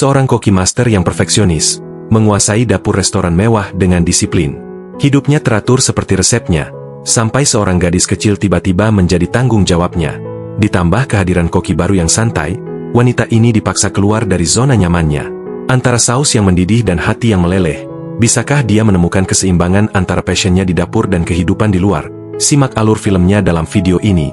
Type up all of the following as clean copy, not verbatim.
seorang koki master yang perfeksionis, menguasai dapur restoran mewah dengan disiplin. Hidupnya teratur seperti resepnya, sampai seorang gadis kecil tiba-tiba menjadi tanggung jawabnya. Ditambah kehadiran koki baru yang santai, wanita ini dipaksa keluar dari zona nyamannya. Antara saus yang mendidih dan hati yang meleleh, bisakah dia menemukan keseimbangan antara passionnya di dapur dan kehidupan di luar? Simak alur filmnya dalam video ini.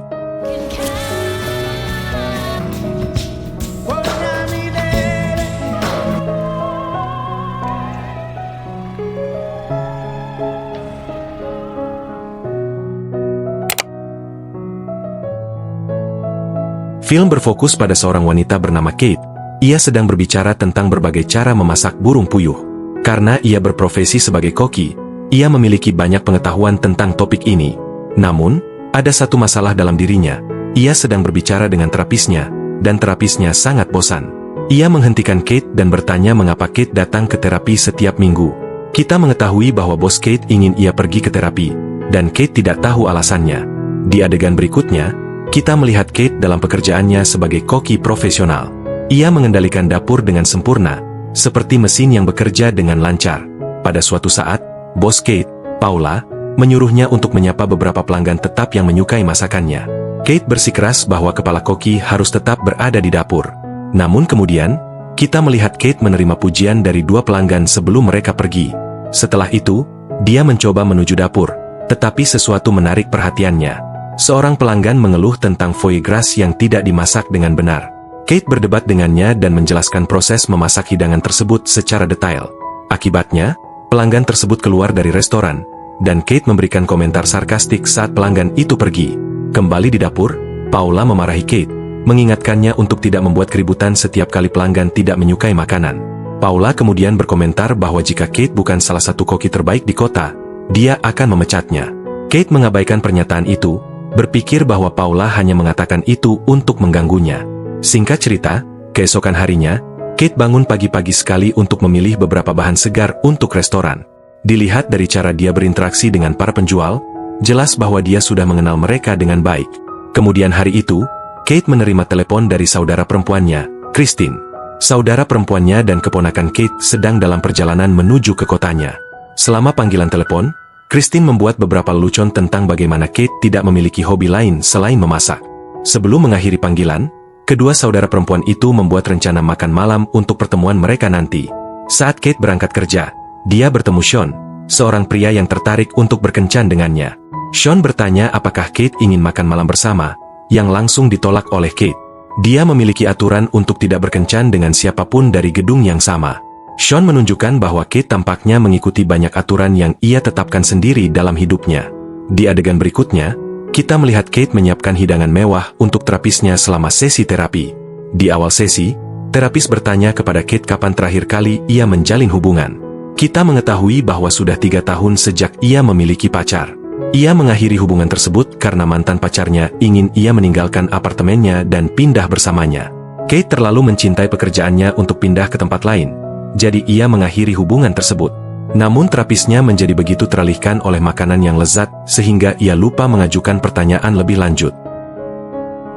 Film berfokus pada seorang wanita bernama Kate. Ia sedang berbicara tentang berbagai cara memasak burung puyuh. Karena ia berprofesi sebagai koki, ia memiliki banyak pengetahuan tentang topik ini. Namun, ada satu masalah dalam dirinya. Ia sedang berbicara dengan terapisnya, dan terapisnya sangat bosan. Ia menghentikan Kate dan bertanya mengapa Kate datang ke terapi setiap minggu. Kita mengetahui bahwa bos Kate ingin ia pergi ke terapi, dan Kate tidak tahu alasannya. Di adegan berikutnya, kita melihat Kate dalam pekerjaannya sebagai koki profesional. Ia mengendalikan dapur dengan sempurna, seperti mesin yang bekerja dengan lancar. Pada suatu saat, bos Kate, Paula, menyuruhnya untuk menyapa beberapa pelanggan tetap yang menyukai masakannya. Kate bersikeras bahwa kepala koki harus tetap berada di dapur. Namun kemudian, kita melihat Kate menerima pujian dari dua pelanggan sebelum mereka pergi. Setelah itu, dia mencoba menuju dapur, tetapi sesuatu menarik perhatiannya. Seorang pelanggan mengeluh tentang foie gras yang tidak dimasak dengan benar. Kate berdebat dengannya dan menjelaskan proses memasak hidangan tersebut secara detail. Akibatnya, pelanggan tersebut keluar dari restoran, dan Kate memberikan komentar sarkastik saat pelanggan itu pergi. Kembali di dapur, Paula memarahi Kate, mengingatkannya untuk tidak membuat keributan setiap kali pelanggan tidak menyukai makanan. Paula kemudian berkomentar bahwa jika Kate bukan salah satu koki terbaik di kota, dia akan memecatnya. Kate mengabaikan pernyataan itu, berpikir bahwa Paula hanya mengatakan itu untuk mengganggunya. Singkat cerita, keesokan harinya, Kate bangun pagi-pagi sekali untuk memilih beberapa bahan segar untuk restoran. Dilihat dari cara dia berinteraksi dengan para penjual, jelas bahwa dia sudah mengenal mereka dengan baik. Kemudian hari itu, Kate menerima telepon dari saudara perempuannya, Christine. Saudara perempuannya dan keponakan Kate sedang dalam perjalanan menuju ke kotanya. Selama panggilan telepon, Christine membuat beberapa lelucon tentang bagaimana Kate tidak memiliki hobi lain selain memasak. Sebelum mengakhiri panggilan, kedua saudara perempuan itu membuat rencana makan malam untuk pertemuan mereka nanti. Saat Kate berangkat kerja, dia bertemu Sean, seorang pria yang tertarik untuk berkencan dengannya. Sean bertanya apakah Kate ingin makan malam bersama, yang langsung ditolak oleh Kate. Dia memiliki aturan untuk tidak berkencan dengan siapapun dari gedung yang sama. Sean menunjukkan bahwa Kate tampaknya mengikuti banyak aturan yang ia tetapkan sendiri dalam hidupnya. Di adegan berikutnya, kita melihat Kate menyiapkan hidangan mewah untuk terapisnya selama sesi terapi. Di awal sesi, terapis bertanya kepada Kate kapan terakhir kali ia menjalin hubungan. Kita mengetahui bahwa sudah 3 tahun sejak ia memiliki pacar. Ia mengakhiri hubungan tersebut karena mantan pacarnya ingin ia meninggalkan apartemennya dan pindah bersamanya. Kate terlalu mencintai pekerjaannya untuk pindah ke tempat lain. Jadi ia mengakhiri hubungan tersebut. Namun terapisnya menjadi begitu teralihkan oleh makanan yang lezat, sehingga ia lupa mengajukan pertanyaan lebih lanjut.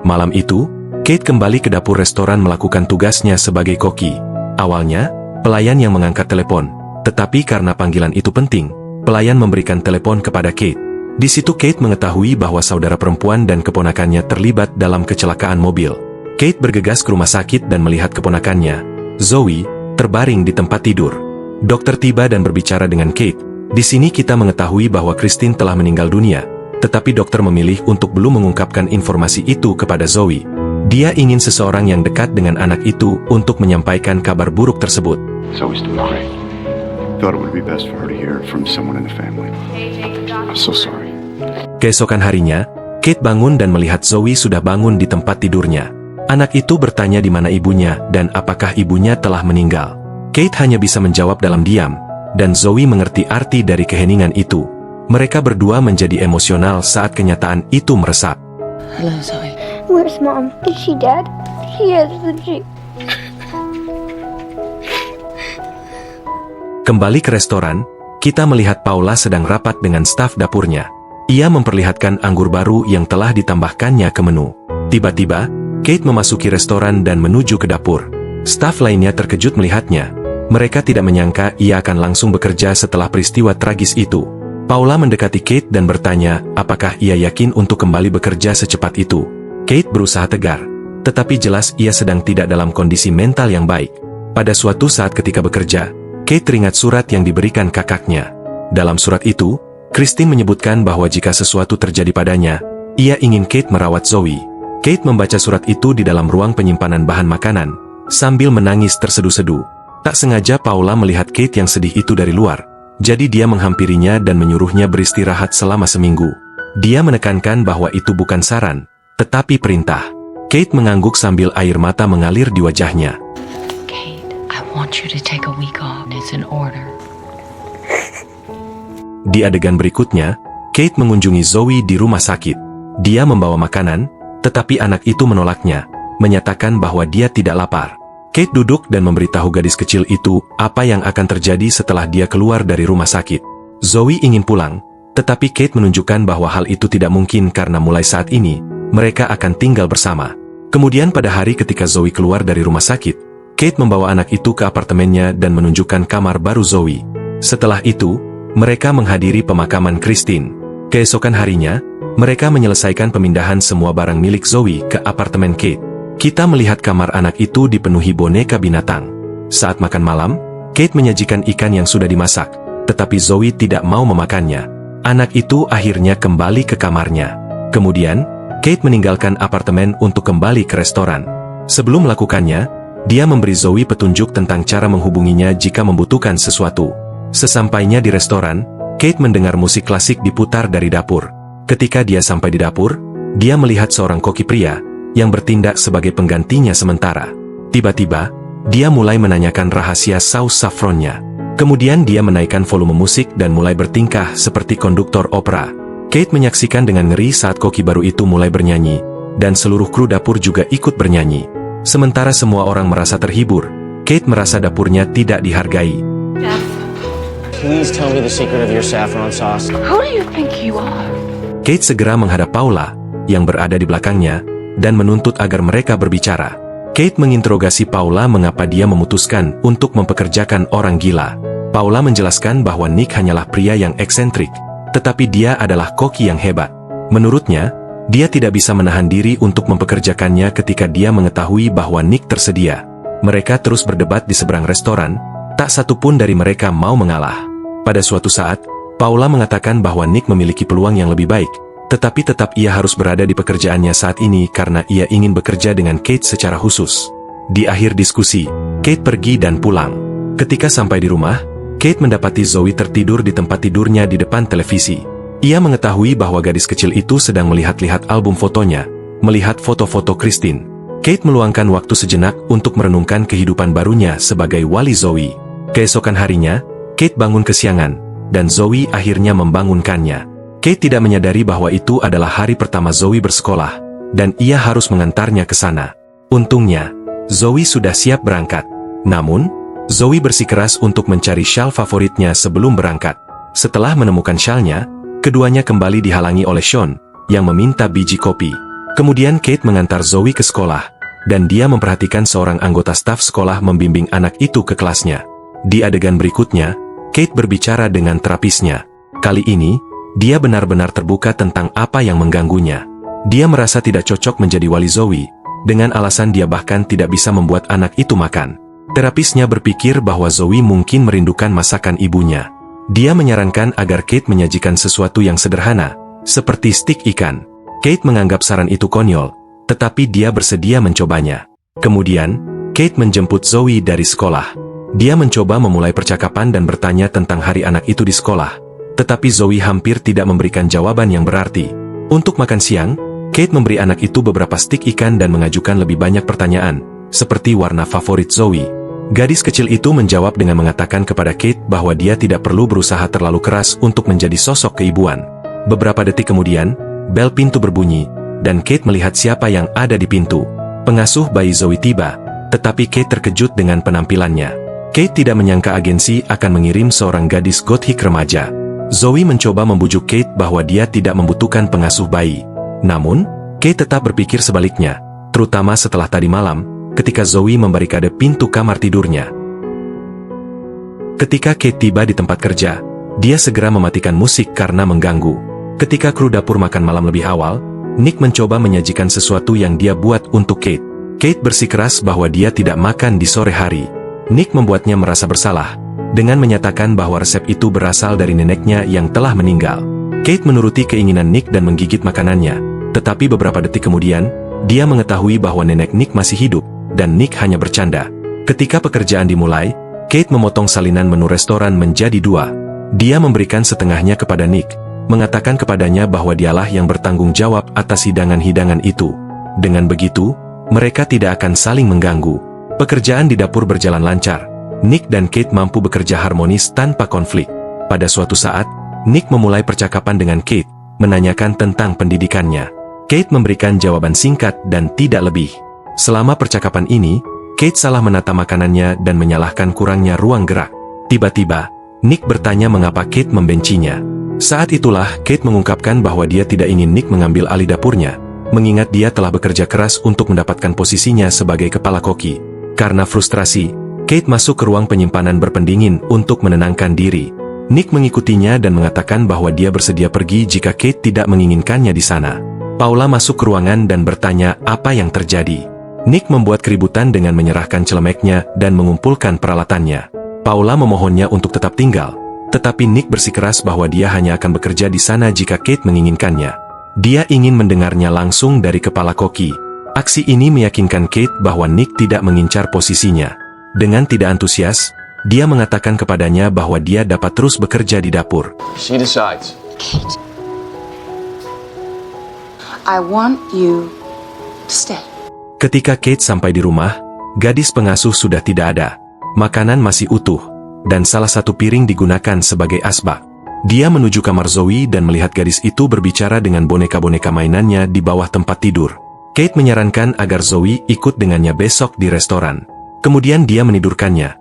Malam itu, Kate kembali ke dapur restoran melakukan tugasnya sebagai koki. Awalnya, pelayan yang mengangkat telepon, tetapi karena panggilan itu penting, pelayan memberikan telepon kepada Kate. Di situ Kate mengetahui bahwa saudara perempuan dan keponakannya terlibat dalam kecelakaan mobil. Kate bergegas ke rumah sakit dan melihat keponakannya, Zoe, terbaring di tempat tidur. Dokter tiba dan berbicara dengan Kate. Di sini kita mengetahui bahwa Christine telah meninggal dunia, tetapi dokter memilih untuk belum mengungkapkan informasi itu kepada Zoe. Dia ingin seseorang yang dekat dengan anak itu untuk menyampaikan kabar buruk tersebut. Zoe's doing great. Thought it would be best for her to hear it from someone in the family. I'm so sorry. Keesokan harinya, Kate bangun dan melihat Zoe sudah bangun di tempat tidurnya. Anak itu bertanya di mana ibunya dan apakah ibunya telah meninggal. Kate hanya bisa menjawab dalam diam, dan Zoe mengerti arti dari keheningan itu. Mereka berdua menjadi emosional saat kenyataan itu meresap. Hello, Zoe. Where's Mom? Is she dead? He has the Jeep. Kembali ke restoran, kita melihat Paula sedang rapat dengan staf dapurnya. Ia memperlihatkan anggur baru yang telah ditambahkannya ke menu. Tiba-tiba, Kate memasuki restoran dan menuju ke dapur. Staf lainnya terkejut melihatnya. Mereka tidak menyangka ia akan langsung bekerja setelah peristiwa tragis itu. Paula mendekati Kate dan bertanya, apakah ia yakin untuk kembali bekerja secepat itu. Kate berusaha tegar, tetapi jelas ia sedang tidak dalam kondisi mental yang baik. Pada suatu saat ketika bekerja, Kate teringat surat yang diberikan kakaknya. Dalam surat itu, Christine menyebutkan bahwa jika sesuatu terjadi padanya, ia ingin Kate merawat Zoe. Kate membaca surat itu di dalam ruang penyimpanan bahan makanan, sambil menangis terseduh-seduh. Tak sengaja Paula melihat Kate yang sedih itu dari luar, jadi dia menghampirinya dan menyuruhnya beristirahat selama seminggu. Dia menekankan bahwa itu bukan saran, tetapi perintah. Kate mengangguk sambil air mata mengalir di wajahnya. Kate, I want you to take a week off. It's an order. Di adegan berikutnya, Kate mengunjungi Zoe di rumah sakit. Dia membawa makanan, tetapi anak itu menolaknya, menyatakan bahwa dia tidak lapar. Kate duduk dan memberitahu gadis kecil itu apa yang akan terjadi setelah dia keluar dari rumah sakit. Zoe ingin pulang, tetapi Kate menunjukkan bahwa hal itu tidak mungkin karena mulai saat ini, mereka akan tinggal bersama. Kemudian pada hari ketika Zoe keluar dari rumah sakit, Kate membawa anak itu ke apartemennya dan menunjukkan kamar baru Zoe. Setelah itu, mereka menghadiri pemakaman Christine. Keesokan harinya, mereka menyelesaikan pemindahan semua barang milik Zoe ke apartemen Kate. Kita melihat kamar anak itu dipenuhi boneka binatang. Saat makan malam, Kate menyajikan ikan yang sudah dimasak, tetapi Zoe tidak mau memakannya. Anak itu akhirnya kembali ke kamarnya. Kemudian, Kate meninggalkan apartemen untuk kembali ke restoran. Sebelum melakukannya, dia memberi Zoe petunjuk tentang cara menghubunginya jika membutuhkan sesuatu. Sesampainya di restoran, Kate mendengar musik klasik diputar dari dapur. Ketika dia sampai di dapur, dia melihat seorang koki pria yang bertindak sebagai penggantinya sementara. Tiba-tiba, dia mulai menanyakan rahasia saus saffronnya. Kemudian dia menaikkan volume musik dan mulai bertingkah seperti konduktor opera. Kate menyaksikan dengan ngeri saat koki baru itu mulai bernyanyi, dan seluruh kru dapur juga ikut bernyanyi. Sementara semua orang merasa terhibur, Kate merasa dapurnya tidak dihargai. Jeff, please tell me the secret of your saffron sauce. Who do you think you are? Kate segera menghadap Paula, yang berada di belakangnya, dan menuntut agar mereka berbicara. Kate menginterogasi Paula mengapa dia memutuskan untuk mempekerjakan orang gila. Paula menjelaskan bahwa Nick hanyalah pria yang eksentrik, tetapi dia adalah koki yang hebat. Menurutnya, dia tidak bisa menahan diri untuk mempekerjakannya ketika dia mengetahui bahwa Nick tersedia. Mereka terus berdebat di seberang restoran, tak satu pun dari mereka mau mengalah. Pada suatu saat, Paula mengatakan bahwa Nick memiliki peluang yang lebih baik, tetapi tetap ia harus berada di pekerjaannya saat ini karena ia ingin bekerja dengan Kate secara khusus. Di akhir diskusi, Kate pergi dan pulang. Ketika sampai di rumah, Kate mendapati Zoe tertidur di tempat tidurnya di depan televisi. Ia mengetahui bahwa gadis kecil itu sedang melihat-lihat album fotonya, melihat foto-foto Christine. Kate meluangkan waktu sejenak untuk merenungkan kehidupan barunya sebagai wali Zoe. Keesokan harinya, Kate bangun kesiangan, dan Zoe akhirnya membangunkannya. Kate tidak menyadari bahwa itu adalah hari pertama Zoe bersekolah, dan ia harus mengantarnya ke sana. Untungnya, Zoe sudah siap berangkat. Namun, Zoe bersikeras untuk mencari syal favoritnya sebelum berangkat. Setelah menemukan syalnya, keduanya kembali dihalangi oleh Sean, yang meminta biji kopi. Kemudian Kate mengantar Zoe ke sekolah, dan dia memperhatikan seorang anggota staf sekolah membimbing anak itu ke kelasnya. Di adegan berikutnya, Kate berbicara dengan terapisnya. Kali ini, dia benar-benar terbuka tentang apa yang mengganggunya. Dia merasa tidak cocok menjadi wali Zoe, dengan alasan dia bahkan tidak bisa membuat anak itu makan. Terapisnya berpikir bahwa Zoe mungkin merindukan masakan ibunya. Dia menyarankan agar Kate menyajikan sesuatu yang sederhana, seperti stik ikan. Kate menganggap saran itu konyol, tetapi dia bersedia mencobanya. Kemudian, Kate menjemput Zoe dari sekolah. Dia mencoba memulai percakapan dan bertanya tentang hari anak itu di sekolah, tetapi Zoe hampir tidak memberikan jawaban yang berarti. Untuk makan siang, Kate memberi anak itu beberapa stik ikan dan mengajukan lebih banyak pertanyaan, seperti warna favorit Zoe. Gadis kecil itu menjawab dengan mengatakan kepada Kate bahwa dia tidak perlu berusaha terlalu keras untuk menjadi sosok keibuan. Beberapa detik kemudian, bel pintu berbunyi, dan Kate melihat siapa yang ada di pintu. Pengasuh bayi Zoe tiba, tetapi Kate terkejut dengan penampilannya. Kate tidak menyangka agensi akan mengirim seorang gadis gothik remaja. Zoe mencoba membujuk Kate bahwa dia tidak membutuhkan pengasuh bayi. Namun, Kate tetap berpikir sebaliknya, terutama setelah tadi malam, ketika Zoe membarikade pintu kamar tidurnya. Ketika Kate tiba di tempat kerja, dia segera mematikan musik karena mengganggu. Ketika kru dapur makan malam lebih awal, Nick mencoba menyajikan sesuatu yang dia buat untuk Kate. Kate bersikeras bahwa dia tidak makan di sore hari. Nick membuatnya merasa bersalah, dengan menyatakan bahwa resep itu berasal dari neneknya yang telah meninggal. Kate menuruti keinginan Nick dan menggigit makanannya, tetapi beberapa detik kemudian, dia mengetahui bahwa nenek Nick masih hidup, dan Nick hanya bercanda. Ketika pekerjaan dimulai, Kate memotong salinan menu restoran menjadi 2. Dia memberikan setengahnya kepada Nick, mengatakan kepadanya bahwa dialah yang bertanggung jawab atas hidangan-hidangan itu. Dengan begitu, mereka tidak akan saling mengganggu. Pekerjaan di dapur berjalan lancar. Nick dan Kate mampu bekerja harmonis tanpa konflik. Pada suatu saat, Nick memulai percakapan dengan Kate, menanyakan tentang pendidikannya. Kate memberikan jawaban singkat dan tidak lebih. Selama percakapan ini, Kate salah menata makanannya dan menyalahkan kurangnya ruang gerak. Tiba-tiba, Nick bertanya mengapa Kate membencinya. Saat itulah Kate mengungkapkan bahwa dia tidak ingin Nick mengambil alih dapurnya, mengingat dia telah bekerja keras untuk mendapatkan posisinya sebagai kepala koki. Karena frustrasi, Kate masuk ke ruang penyimpanan berpendingin untuk menenangkan diri. Nick mengikutinya dan mengatakan bahwa dia bersedia pergi jika Kate tidak menginginkannya di sana. Paula masuk ke ruangan dan bertanya apa yang terjadi. Nick membuat keributan dengan menyerahkan celemeknya dan mengumpulkan peralatannya. Paula memohonnya untuk tetap tinggal, tetapi Nick bersikeras bahwa dia hanya akan bekerja di sana jika Kate menginginkannya. Dia ingin mendengarnya langsung dari kepala koki. Aksi ini meyakinkan Kate bahwa Nick tidak mengincar posisinya. Dengan tidak antusias, dia mengatakan kepadanya bahwa dia dapat terus bekerja di dapur. She decides. Kate, I want you to stay. Ketika Kate sampai di rumah, gadis pengasuh sudah tidak ada. Makanan masih utuh, dan salah satu piring digunakan sebagai asbak. Dia menuju kamar Zoe dan melihat gadis itu berbicara dengan boneka-boneka mainannya di bawah tempat tidur. Kate menyarankan agar Zoe ikut dengannya besok di restoran. Kemudian dia menidurkannya.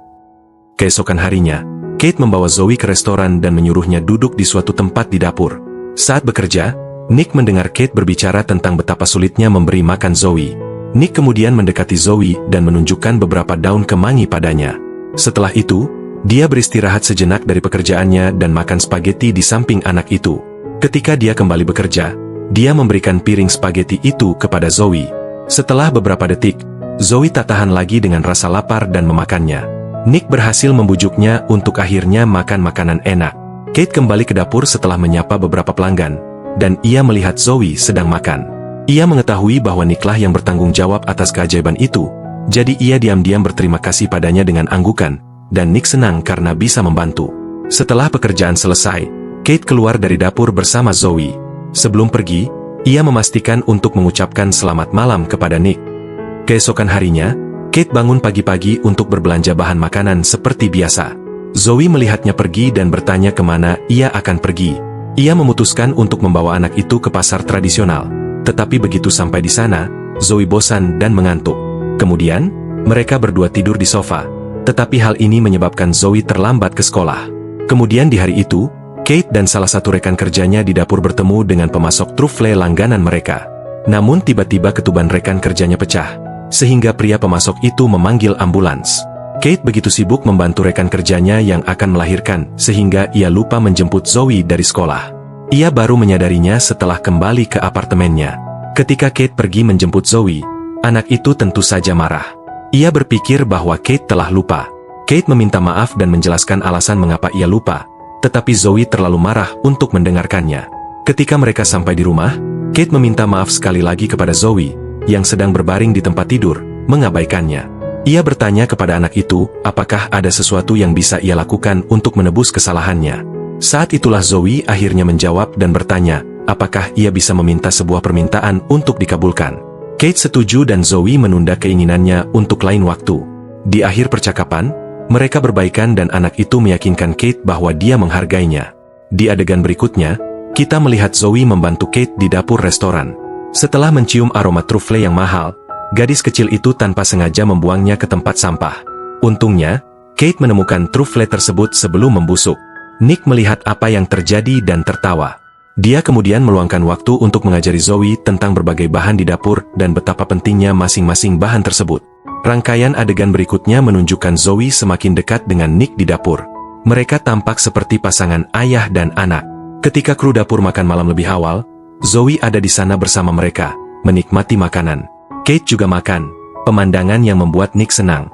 Keesokan harinya, Kate membawa Zoe ke restoran dan menyuruhnya duduk di suatu tempat di dapur. Saat bekerja, Nick mendengar Kate berbicara tentang betapa sulitnya memberi makan Zoe. Nick kemudian mendekati Zoe dan menunjukkan beberapa daun kemangi padanya. Setelah itu, dia beristirahat sejenak dari pekerjaannya dan makan spaghetti di samping anak itu. Ketika dia kembali bekerja, dia memberikan piring spaghetti itu kepada Zoe. Setelah beberapa detik, Zoe tak tahan lagi dengan rasa lapar dan memakannya. Nick berhasil membujuknya untuk akhirnya makan makanan enak. Kate kembali ke dapur setelah menyapa beberapa pelanggan, dan ia melihat Zoe sedang makan. Ia mengetahui bahwa Nicklah yang bertanggung jawab atas keajaiban itu, jadi ia diam-diam berterima kasih padanya dengan anggukan, dan Nick senang karena bisa membantu. Setelah pekerjaan selesai, Kate keluar dari dapur bersama Zoe. Sebelum pergi, ia memastikan untuk mengucapkan selamat malam kepada Nick. Keesokan harinya, Kate bangun pagi-pagi untuk berbelanja bahan makanan seperti biasa. Zoe melihatnya pergi dan bertanya kemana ia akan pergi. Ia memutuskan untuk membawa anak itu ke pasar tradisional. Tetapi begitu sampai di sana, Zoe bosan dan mengantuk. Kemudian, mereka berdua tidur di sofa. Tetapi hal ini menyebabkan Zoe terlambat ke sekolah. Kemudian di hari itu, Kate dan salah satu rekan kerjanya di dapur bertemu dengan pemasok trufle langganan mereka. Namun tiba-tiba ketuban rekan kerjanya pecah, sehingga pria pemasok itu memanggil ambulans. Kate begitu sibuk membantu rekan kerjanya yang akan melahirkan, sehingga ia lupa menjemput Zoe dari sekolah. Ia baru menyadarinya setelah kembali ke apartemennya. Ketika Kate pergi menjemput Zoe, anak itu tentu saja marah. Ia berpikir bahwa Kate telah lupa. Kate meminta maaf dan menjelaskan alasan mengapa ia lupa, tetapi Zoe terlalu marah untuk mendengarkannya. Ketika mereka sampai di rumah, Kate meminta maaf sekali lagi kepada Zoe, yang sedang berbaring di tempat tidur, mengabaikannya. Ia bertanya kepada anak itu, apakah ada sesuatu yang bisa ia lakukan untuk menebus kesalahannya. Saat itulah Zoe akhirnya menjawab dan bertanya, apakah ia bisa meminta sebuah permintaan untuk dikabulkan. Kate setuju dan Zoe menunda keinginannya untuk lain waktu. Di akhir percakapan, mereka berbaikan dan anak itu meyakinkan Kate bahwa dia menghargainya. Di adegan berikutnya, kita melihat Zoe membantu Kate di dapur restoran. Setelah mencium aroma trufle yang mahal, gadis kecil itu tanpa sengaja membuangnya ke tempat sampah. Untungnya, Kate menemukan trufle tersebut sebelum membusuk. Nick melihat apa yang terjadi dan tertawa. Dia kemudian meluangkan waktu untuk mengajari Zoe tentang berbagai bahan di dapur dan betapa pentingnya masing-masing bahan tersebut. Rangkaian adegan berikutnya menunjukkan Zoe semakin dekat dengan Nick di dapur. Mereka tampak seperti pasangan ayah dan anak. Ketika kru dapur makan malam lebih awal, Zoe ada di sana bersama mereka, menikmati makanan. Kate juga makan, pemandangan yang membuat Nick senang.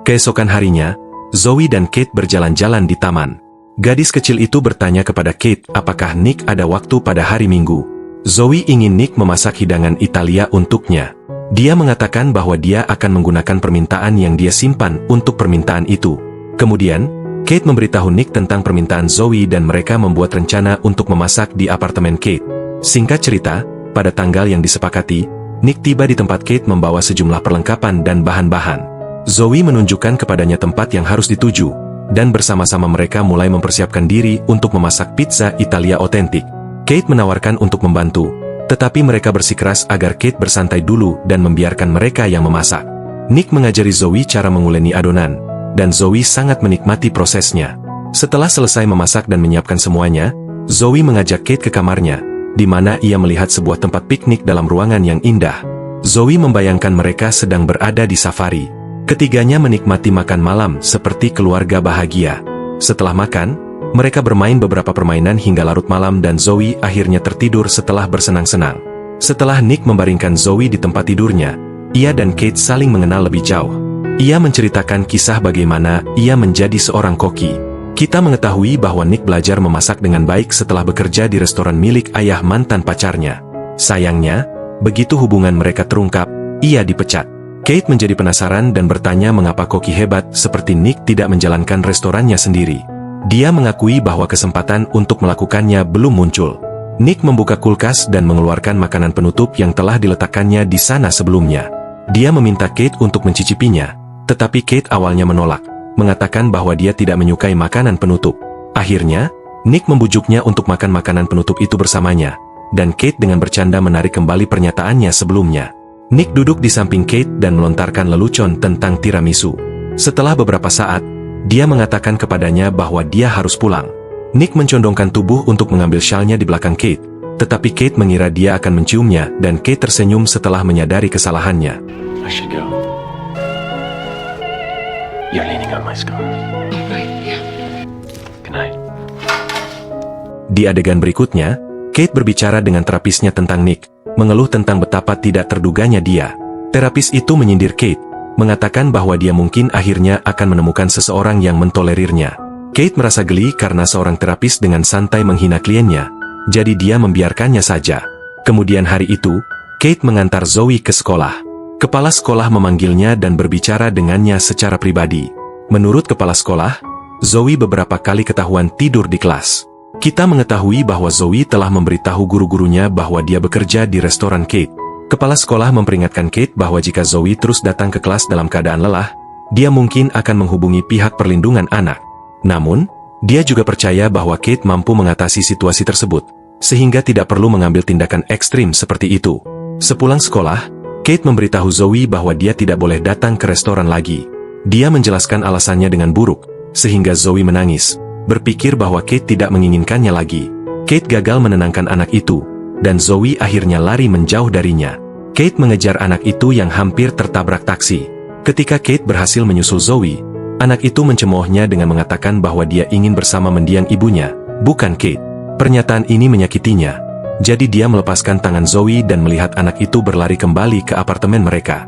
Keesokan harinya, Zoe dan Kate berjalan-jalan di taman. Gadis kecil itu bertanya kepada Kate apakah Nick ada waktu pada hari Minggu. Zoe ingin Nick memasak hidangan Italia untuknya. Dia mengatakan bahwa dia akan menggunakan permintaan yang dia simpan untuk permintaan itu. Kemudian, Kate memberitahu Nick tentang permintaan Zoe dan mereka membuat rencana untuk memasak di apartemen Kate. Singkat cerita, pada tanggal yang disepakati, Nick tiba di tempat Kate membawa sejumlah perlengkapan dan bahan-bahan. Zoe menunjukkan kepadanya tempat yang harus dituju, dan bersama-sama mereka mulai mempersiapkan diri untuk memasak pizza Italia otentik. Kate menawarkan untuk membantu, tetapi mereka bersikeras agar Kate bersantai dulu dan membiarkan mereka yang memasak. Nick mengajari Zoe cara menguleni adonan, dan Zoe sangat menikmati prosesnya. Setelah selesai memasak dan menyiapkan semuanya, Zoe mengajak Kate ke kamarnya, di mana ia melihat sebuah tempat piknik dalam ruangan yang indah. Zoe membayangkan mereka sedang berada di safari. Ketiganya menikmati makan malam seperti keluarga bahagia. Setelah makan, mereka bermain beberapa permainan hingga larut malam dan Zoe akhirnya tertidur setelah bersenang-senang. Setelah Nick membaringkan Zoe di tempat tidurnya, ia dan Kate saling mengenal lebih jauh. Ia menceritakan kisah bagaimana ia menjadi seorang koki. Kita mengetahui bahwa Nick belajar memasak dengan baik setelah bekerja di restoran milik ayah mantan pacarnya. Sayangnya, begitu hubungan mereka terungkap, ia dipecat. Kate menjadi penasaran dan bertanya mengapa koki hebat seperti Nick tidak menjalankan restorannya sendiri. Dia mengakui bahwa kesempatan untuk melakukannya belum muncul. Nick membuka kulkas dan mengeluarkan makanan penutup yang telah diletakkannya di sana sebelumnya. Dia meminta Kate untuk mencicipinya, tetapi Kate awalnya menolak, mengatakan bahwa dia tidak menyukai makanan penutup. Akhirnya, Nick membujuknya untuk makan makanan penutup itu bersamanya, dan Kate dengan bercanda menarik kembali pernyataannya sebelumnya. Nick duduk di samping Kate dan melontarkan lelucon tentang tiramisu. Setelah beberapa saat, dia mengatakan kepadanya bahwa dia harus pulang. Nick mencondongkan tubuh untuk mengambil syalnya di belakang Kate, tetapi Kate mengira dia akan menciumnya dan Kate tersenyum setelah menyadari kesalahannya. I should go. You're leaning on my scarf. Good night. Di adegan berikutnya, Kate berbicara dengan terapisnya tentang Nick, mengeluh tentang betapa tidak terduganya dia. Terapis itu menyindir Kate, mengatakan bahwa dia mungkin akhirnya akan menemukan seseorang yang mentolerirnya. Kate merasa geli karena seorang terapis dengan santai menghina kliennya, jadi dia membiarkannya saja. Kemudian hari itu, Kate mengantar Zoe ke sekolah. Kepala sekolah memanggilnya dan berbicara dengannya secara pribadi. Menurut kepala sekolah, Zoe beberapa kali ketahuan tidur di kelas. Kita mengetahui bahwa Zoe telah memberitahu guru-gurunya bahwa dia bekerja di restoran Kate. Kepala sekolah memperingatkan Kate bahwa jika Zoe terus datang ke kelas dalam keadaan lelah, dia mungkin akan menghubungi pihak perlindungan anak. Namun, dia juga percaya bahwa Kate mampu mengatasi situasi tersebut, sehingga tidak perlu mengambil tindakan ekstrim seperti itu. Sepulang sekolah, Kate memberitahu Zoe bahwa dia tidak boleh datang ke restoran lagi. Dia menjelaskan alasannya dengan buruk, sehingga Zoe menangis, berpikir bahwa Kate tidak menginginkannya lagi. Kate gagal menenangkan anak itu, dan Zoe akhirnya lari menjauh darinya. Kate mengejar anak itu yang hampir tertabrak taksi. Ketika Kate berhasil menyusul Zoe, anak itu mencemoohnya dengan mengatakan bahwa dia ingin bersama mendiang ibunya, bukan Kate. Pernyataan ini menyakitinya. Jadi dia melepaskan tangan Zoe dan melihat anak itu berlari kembali ke apartemen mereka.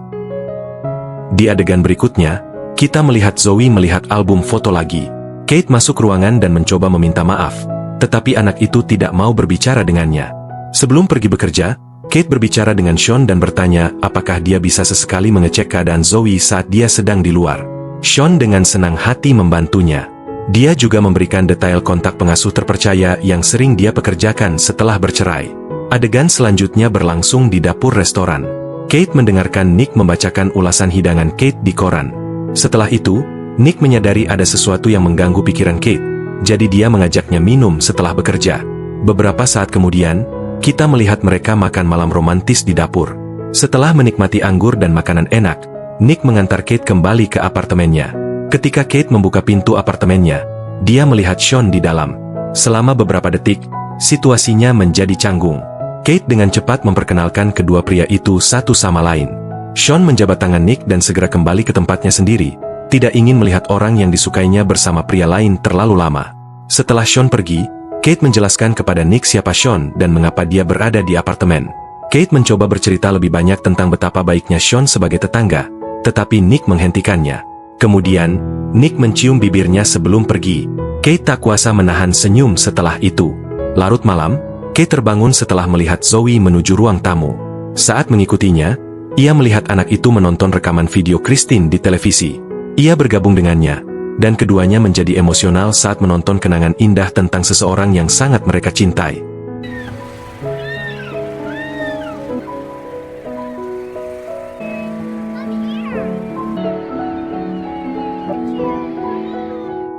Di adegan berikutnya, kita melihat Zoe melihat album foto lagi. Kate masuk ruangan dan mencoba meminta maaf, tetapi anak itu tidak mau berbicara dengannya. Sebelum pergi bekerja, Kate berbicara dengan Sean dan bertanya apakah dia bisa sesekali mengecek keadaan Zoe saat dia sedang di luar. Sean dengan senang hati membantunya. Dia juga memberikan detail kontak pengasuh terpercaya yang sering dia pekerjakan setelah bercerai. Adegan selanjutnya berlangsung di dapur restoran. Kate mendengarkan Nick membacakan ulasan hidangan Kate di koran. Setelah itu, Nick menyadari ada sesuatu yang mengganggu pikiran Kate, jadi dia mengajaknya minum setelah bekerja. Beberapa saat kemudian, kita melihat mereka makan malam romantis di dapur. Setelah menikmati anggur dan makanan enak, Nick mengantar Kate kembali ke apartemennya. Ketika Kate membuka pintu apartemennya, dia melihat Sean di dalam. Selama beberapa detik, situasinya menjadi canggung. Kate dengan cepat memperkenalkan kedua pria itu satu sama lain. Sean menjabat tangan Nick dan segera kembali ke tempatnya sendiri, tidak ingin melihat orang yang disukainya bersama pria lain terlalu lama. Setelah Sean pergi, Kate menjelaskan kepada Nick siapa Sean dan mengapa dia berada di apartemen. Kate mencoba bercerita lebih banyak tentang betapa baiknya Sean sebagai tetangga, tetapi Nick menghentikannya. Kemudian, Nick mencium bibirnya sebelum pergi. Kate tak kuasa menahan senyum setelah itu. Larut malam, Kate terbangun setelah melihat Zoe menuju ruang tamu. Saat mengikutinya, ia melihat anak itu menonton rekaman video Christine di televisi. Ia bergabung dengannya, dan keduanya menjadi emosional saat menonton kenangan indah tentang seseorang yang sangat mereka cintai.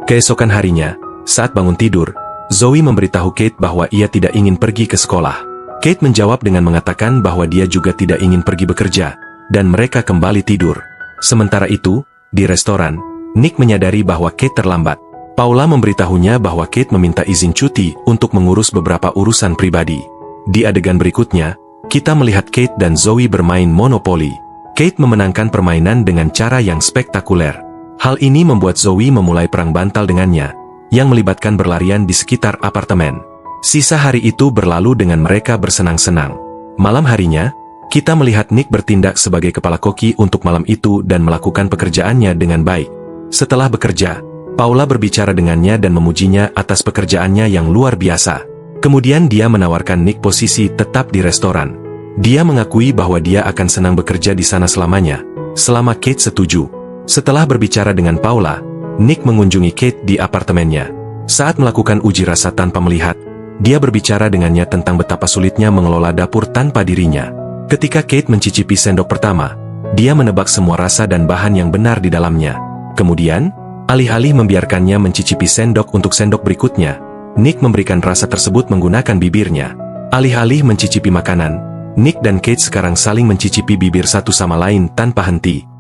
Keesokan harinya, saat bangun tidur, Zoe memberitahu Kate bahwa ia tidak ingin pergi ke sekolah. Kate menjawab dengan mengatakan bahwa dia juga tidak ingin pergi bekerja, dan mereka kembali tidur. Sementara itu, di restoran, Nick menyadari bahwa Kate terlambat. Paula memberitahunya bahwa Kate meminta izin cuti untuk mengurus beberapa urusan pribadi. Di adegan berikutnya, kita melihat Kate dan Zoe bermain monopoli. Kate memenangkan permainan dengan cara yang spektakuler. Hal ini membuat Zoe memulai perang bantal dengannya, yang melibatkan berlarian di sekitar apartemen. Sisa hari itu berlalu dengan mereka bersenang-senang. Malam harinya, kita melihat Nick bertindak sebagai kepala koki untuk malam itu dan melakukan pekerjaannya dengan baik. Setelah bekerja, Paula berbicara dengannya dan memujinya atas pekerjaannya yang luar biasa. Kemudian dia menawarkan Nick posisi tetap di restoran. Dia mengakui bahwa dia akan senang bekerja di sana selamanya, selama Kate setuju. Setelah berbicara dengan Paula, Nick mengunjungi Kate di apartemennya. Saat melakukan uji rasa tanpa melihat, dia berbicara dengannya tentang betapa sulitnya mengelola dapur tanpa dirinya. Ketika Kate mencicipi sendok pertama, dia menebak semua rasa dan bahan yang benar di dalamnya. Kemudian, alih-alih membiarkannya mencicipi sendok untuk sendok berikutnya, Nick memberikan rasa tersebut menggunakan bibirnya. Alih-alih mencicipi makanan, Nick dan Kate sekarang saling mencicipi bibir satu sama lain tanpa henti.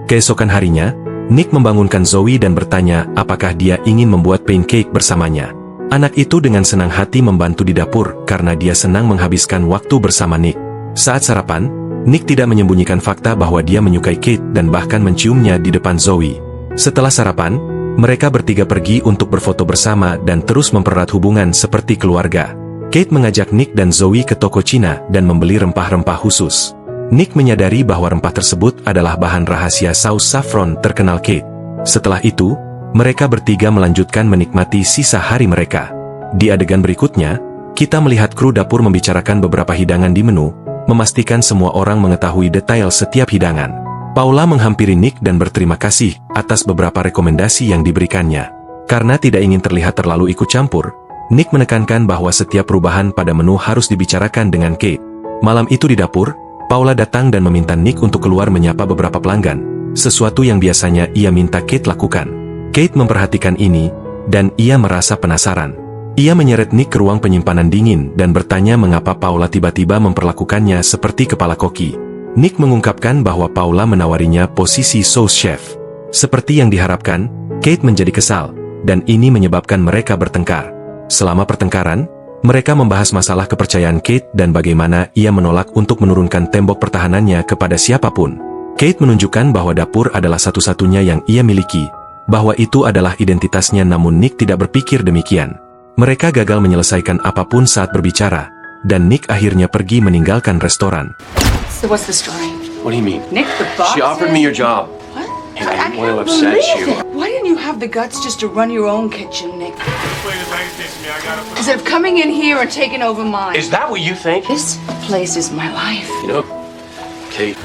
Keesokan harinya, Nick membangunkan Zoe dan bertanya apakah dia ingin membuat pancake bersamanya. Anak itu dengan senang hati membantu di dapur karena dia senang menghabiskan waktu bersama Nick. Saat sarapan, Nick tidak menyembunyikan fakta bahwa dia menyukai Kate dan bahkan menciumnya di depan Zoe. Setelah sarapan, mereka bertiga pergi untuk berfoto bersama dan terus mempererat hubungan seperti keluarga. Kate mengajak Nick dan Zoe ke toko Cina dan membeli rempah-rempah khusus. Nick menyadari bahwa rempah tersebut adalah bahan rahasia saus saffron terkenal Kate. Setelah itu, mereka bertiga melanjutkan menikmati sisa hari mereka. Di adegan berikutnya, kita melihat kru dapur membicarakan beberapa hidangan di menu, memastikan semua orang mengetahui detail setiap hidangan. Paula menghampiri Nick dan berterima kasih atas beberapa rekomendasi yang diberikannya. Karena tidak ingin terlihat terlalu ikut campur, Nick menekankan bahwa setiap perubahan pada menu harus dibicarakan dengan Kate. Malam itu di dapur, Paula datang dan meminta Nick untuk keluar menyapa beberapa pelanggan, sesuatu yang biasanya ia minta Kate lakukan. Kate memperhatikan ini, dan ia merasa penasaran. Ia menyeret Nick ke ruang penyimpanan dingin dan bertanya mengapa Paula tiba-tiba memperlakukannya seperti kepala koki. Nick mengungkapkan bahwa Paula menawarinya posisi sous chef. Seperti yang diharapkan, Kate menjadi kesal, dan ini menyebabkan mereka bertengkar. Selama pertengkaran, mereka membahas masalah kepercayaan Kate dan bagaimana ia menolak untuk menurunkan tembok pertahanannya kepada siapapun. Kate menunjukkan bahwa dapur adalah satu-satunya yang ia miliki, bahwa itu adalah identitasnya, namun Nick tidak berpikir demikian. Mereka gagal menyelesaikan apapun saat berbicara, dan Nick akhirnya pergi meninggalkan restoran. So what's the story? What do you mean? Nick, the boss She offered me your job. What? And I didn't can't want to upset believe you. it. Why didn't you have the guts just to run your own kitchen, Nick? Instead of coming in here and taking over mine. Is that what you think? This place is my life. You know, Kate.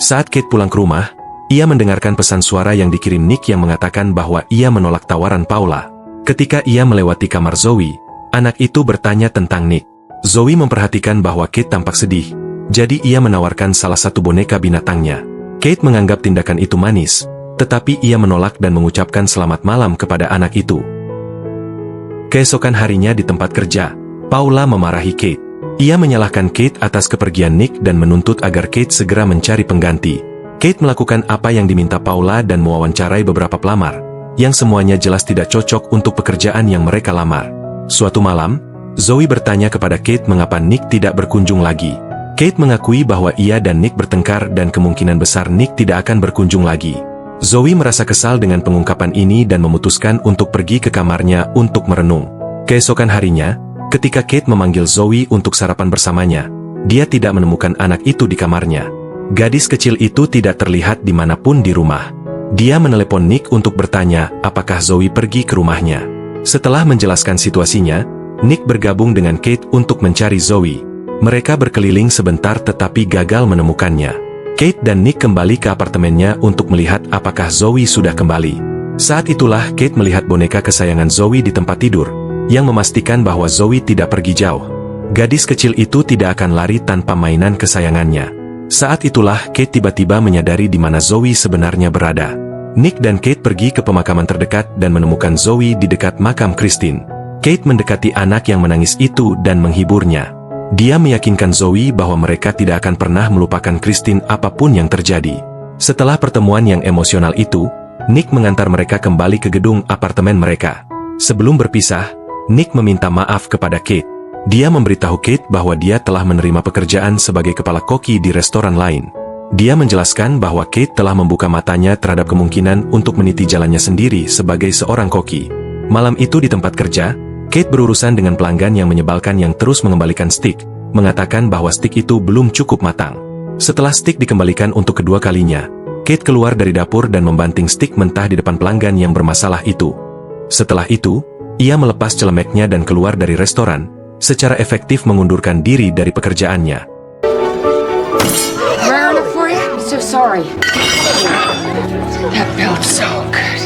Saat Kate pulang ke rumah, ia mendengarkan pesan suara yang dikirim Nick yang mengatakan bahwa ia menolak tawaran Paula. Ketika ia melewati kamar Zoe, anak itu bertanya tentang Nick. Zoe memperhatikan bahwa Kate tampak sedih, jadi ia menawarkan salah satu boneka binatangnya. Kate menganggap tindakan itu manis, tetapi ia menolak dan mengucapkan selamat malam kepada anak itu. Keesokan harinya di tempat kerja, Paula memarahi Kate. Ia menyalahkan Kate atas kepergian Nick dan menuntut agar Kate segera mencari pengganti. Kate melakukan apa yang diminta Paula dan mewawancarai beberapa pelamar, yang semuanya jelas tidak cocok untuk pekerjaan yang mereka lamar. Suatu malam, Zoe bertanya kepada Kate mengapa Nick tidak berkunjung lagi. Kate mengakui bahwa ia dan Nick bertengkar dan kemungkinan besar Nick tidak akan berkunjung lagi. Zoe merasa kesal dengan pengungkapan ini dan memutuskan untuk pergi ke kamarnya untuk merenung. Keesokan harinya, ketika Kate memanggil Zoe untuk sarapan bersamanya, dia tidak menemukan anak itu di kamarnya. Gadis kecil itu tidak terlihat dimanapun di rumah. Dia menelepon Nick untuk bertanya apakah Zoe pergi ke rumahnya. Setelah menjelaskan situasinya, Nick bergabung dengan Kate untuk mencari Zoe. Mereka berkeliling sebentar tetapi gagal menemukannya. Kate dan Nick kembali ke apartemennya untuk melihat apakah Zoe sudah kembali. Saat itulah Kate melihat boneka kesayangan Zoe di tempat tidur, yang memastikan bahwa Zoe tidak pergi jauh. Gadis kecil itu tidak akan lari tanpa mainan kesayangannya. Saat itulah Kate tiba-tiba menyadari di mana Zoe sebenarnya berada. Nick dan Kate pergi ke pemakaman terdekat dan menemukan Zoe di dekat makam Christine. Kate mendekati anak yang menangis itu dan menghiburnya. Dia meyakinkan Zoe bahwa mereka tidak akan pernah melupakan Christine apapun yang terjadi. Setelah pertemuan yang emosional itu, Nick mengantar mereka kembali ke gedung apartemen mereka. Sebelum berpisah, Nick meminta maaf kepada Kate. Dia memberitahu Kate bahwa dia telah menerima pekerjaan sebagai kepala koki di restoran lain. Dia menjelaskan bahwa Kate telah membuka matanya terhadap kemungkinan untuk meniti jalannya sendiri sebagai seorang koki. Malam itu di tempat kerja, Kate berurusan dengan pelanggan yang menyebalkan yang terus mengembalikan stik, mengatakan bahwa stik itu belum cukup matang. Setelah stik dikembalikan untuk kedua kalinya, Kate keluar dari dapur dan membanting stik mentah di depan pelanggan yang bermasalah itu. Setelah itu, ia melepas celemeknya dan keluar dari restoran, secara efektif mengundurkan diri dari pekerjaannya. Rare enough for you? I'm so sorry. That felt so good.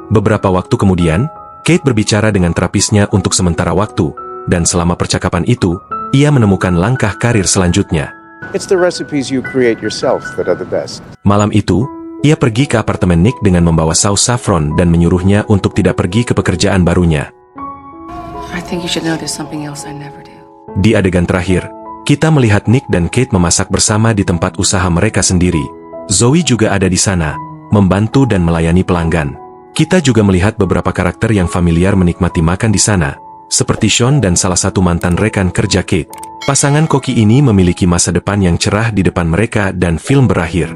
Beberapa waktu kemudian, Kate berbicara dengan terapisnya untuk sementara waktu, dan selama percakapan itu, ia menemukan langkah karir selanjutnya. It's the recipes you create yourself that are the best. Malam itu, ia pergi ke apartemen Nick dengan membawa saus saffron dan menyuruhnya untuk tidak pergi ke pekerjaan barunya. I think you should know there's something else I never do. Di adegan terakhir, kita melihat Nick dan Kate memasak bersama di tempat usaha mereka sendiri. Zoe juga ada di sana, membantu dan melayani pelanggan. Kita juga melihat beberapa karakter yang familiar menikmati makan di sana, seperti Sean dan salah satu mantan rekan kerja Kate. Pasangan koki ini memiliki masa depan yang cerah di depan mereka dan film berakhir.